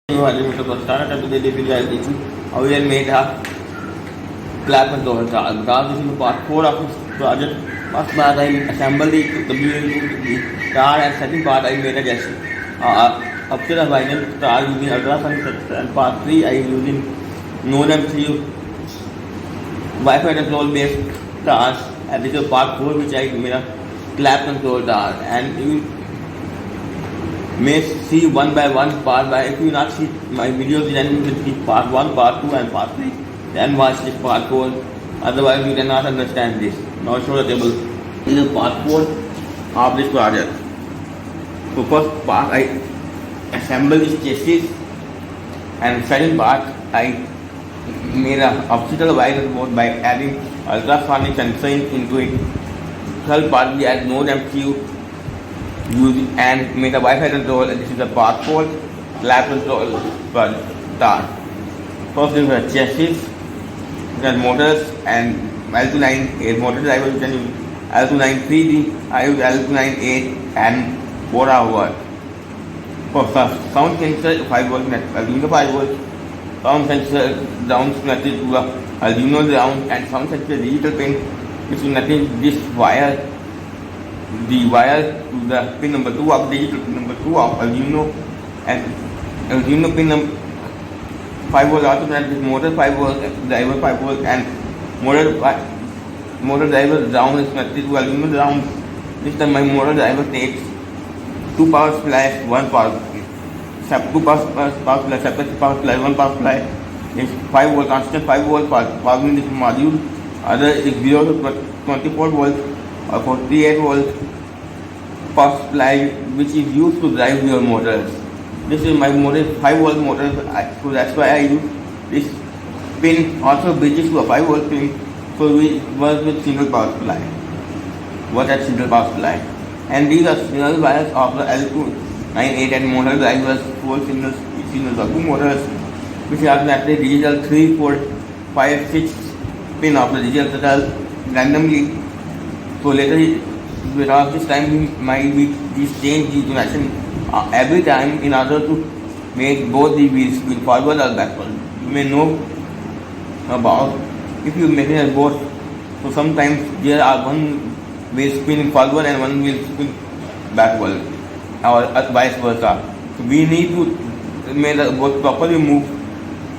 to start and today we are teaching how we have made a clap control car. Because this is part 4 of this project. First part I assembled the car and second part I made a guess. Up to the final star using ultrasonic sensor and part 3 I using NodeM3 Wi-Fi control based cars, and this is part 4 which I made a clap control car, and you may see one by one part by. If you not see my videos, then you will see part 1, part 2 and part 3, then watch this part 4, otherwise you cannot understand this. Now show the table. This is part 4 of this project. So first part I assemble this chassis, and second part I made a optical wire board by adding ultrasonic sensor into it. Third part we add NodeM3 use and made a Wi-Fi control, and this is the part 4 lab control car. First is the chassis, then motors and L29 8 motor driver. You can use L29 3D, I use L29 8 and 4 hour. For sound sensor 5 volt, arduino 5 volt, sound sensor down connected to the arduino ground, and sound sensor digital pin which is connected this wire. The wire to the pin number 2 of digital pin number 2 of arduino, and arduino pin number 5 volt also connected motor 5 volt, driver 5 volt, and motor driver ground is connected to arduino ground. This time my motor driver takes 2 power supplies, 1 power, 2 power supply, separate power supply, 1 power supply is 5 volt, constant 5 volt powering this module. Other is 0 to 24 volt or 48 volt power supply which is used to drive your motors. This is my motor 5 volt motor, so that's why I use this pin. Also bridges to a 5 volt pin, so we work with single power supply. Work at single power supply. And these are signal wires of the L298 and motor drivers, 4 signals, each signals of 2 motors, which are connected digital 3, 4, 5, 6 pin of the digital randomly. So later, because this time we change the connection every time in order to make both the wheels spin forward or backward. You may know about if you make it both. So sometimes there are one wheel spin forward and one wheel spin backward, or vice versa. So we need to make both properly move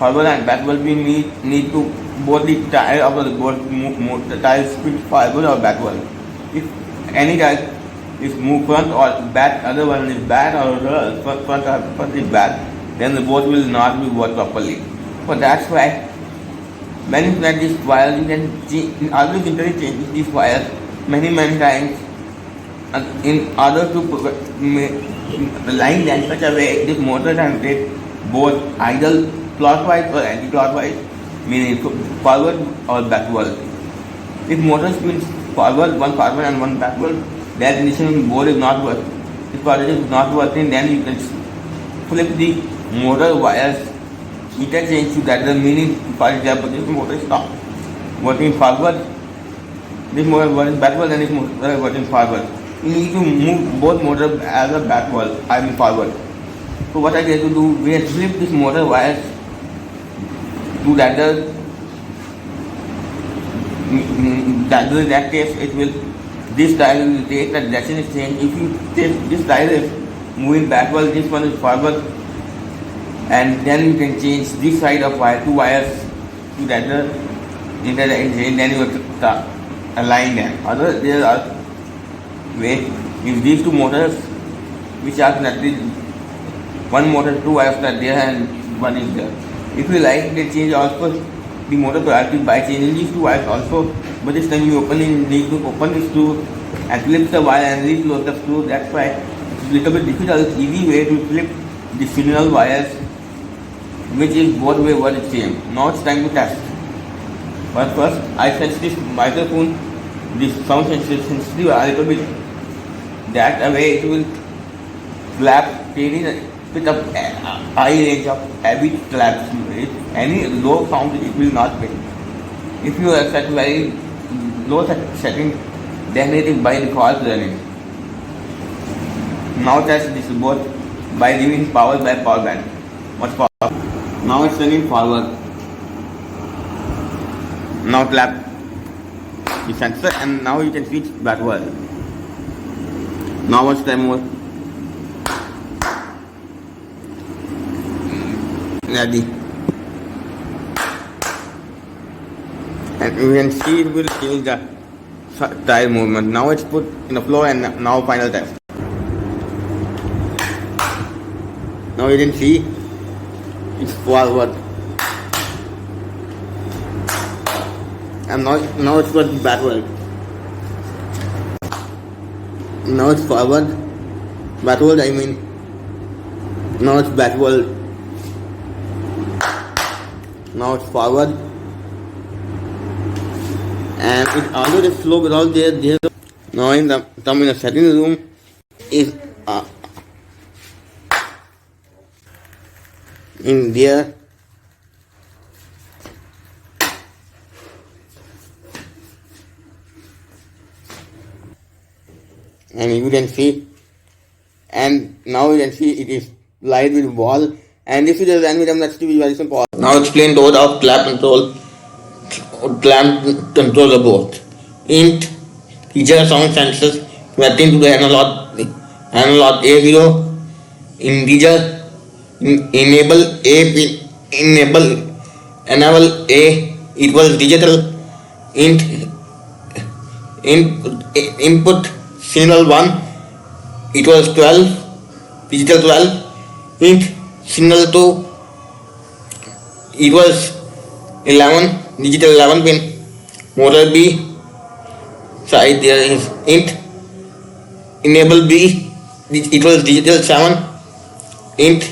forward and backward. We need to both the tire of the both move the tires spin forward or backward. If any tire is move front or back, other one is bad, or front is bad, then the both will not be work properly. So that's why when you connect this wire, you can always change these wires many times in order to line them such a way this motor can take both either clockwise or anti-clockwise, meaning forward or backward. If motor spins forward and one backward, that initial board is not working. If it is not working, then you can flip the motor wires interchange to that. The meaning, for example, this motor is not working forward, this motor working backward, and this motor working forward. You need to move both motors as a backward, forward. So what I get to do, we have flip this motor wires to that. In that case, it will, this dial will take the direction is changed. If you take this dial is moving backward, this one is forward, and then you can change this side of wire, 2 wires to that in the then you will align them. Other there are way if these 2 motors which are connected, one motor 2 wires are there and one is there. If you like, they change also the motor priority by changing these 2 wires also, but this time you need to open this screw and flip the wire and reclose the screw. That's why it's a little bit difficult. Easy way to flip the signal wires which is both way what is same. Now it's time to test. But first I set this microphone, this sound sensitive a little bit that way it will flap with a high range of heavy claps. Any low sound it will not make. If you are set very low setting, then it is by default running. Now test this both by giving power by power bank. What's forward? Now it's turning forward. Now clap the sensor and now you can see it's backward. Now one time more. Ready. And you can see it will change the tire movement. Now it's put in the floor and now final test. Now you can see it's forward. And now it's going backward. Now it's forward. Backward I mean. Now it's backward. Now it's forward. And it always slow without there. Now in the setting room is in there. And you can see, and now you can see it is light with wall. And if it is ran with next to be very simple. Now explain those of clap control the board. Int feature sound sensors connecting to the analog A0 integer enable A equals digital input signal 1 equals 12 digital 12 int signal 2 equals 11 digital 11 pin motor B side there is int enable B equals digital 7 int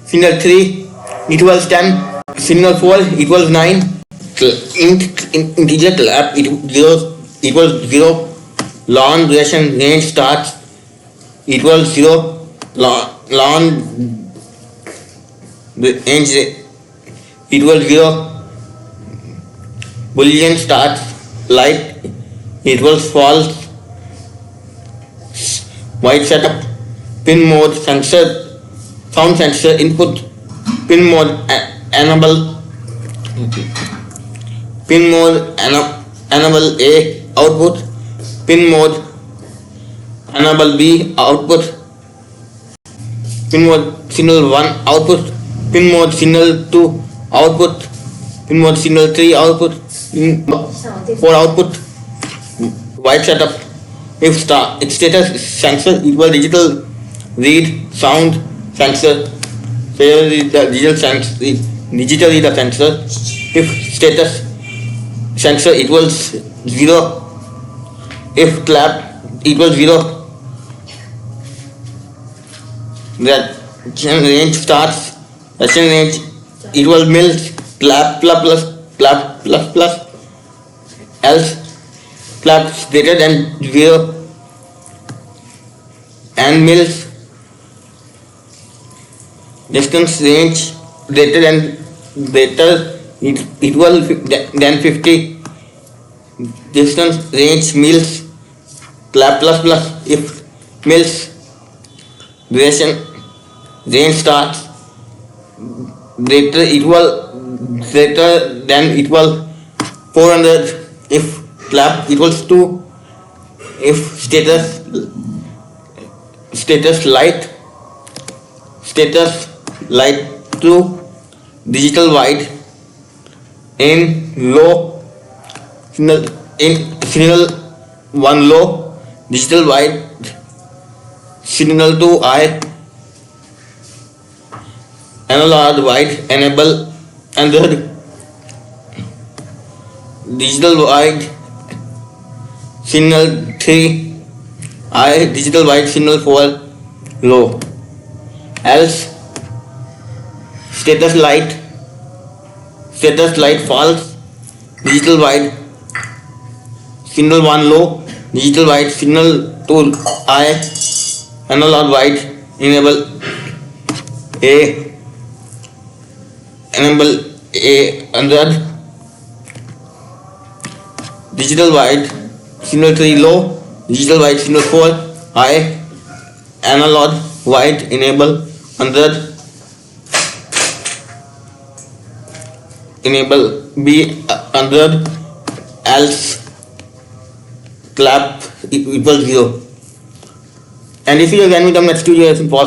signal 3 equals 10 signal 4 equals 9 integer clap equals 0 long duration range starts equals 0 long range equals 0 boolean starts light equals false white setup pin mode sensor sound sensor input pin mode enable A output pin mode enable B output pin mode signal 1 output pin mode signal 2 output pin mode signal 3 output pin 4 output white setup if status sensor equal digital read sound sensor here is the digital read the sensor if status sensor equals 0 if clap equals 0 that range starts range equals mils clap plus else clap greater than 0 and mils distance range greater than equal than 50 distance range mils clap plus if mils duration range starts greater than equal 400 if clap equals 2 if status light 2 digital wide in low signal 1 low digital wide signal 2 high analog wide enable Android digital wide signal 3 high digital wide signal 4 low else status light false digital wide signal 1 low digital wide signal 2 high analog wide enable Android digital wide signal 3 low digital wide signal 4 high analog wide enable Android enable B under else clap equals 0. And if you again become next to your pause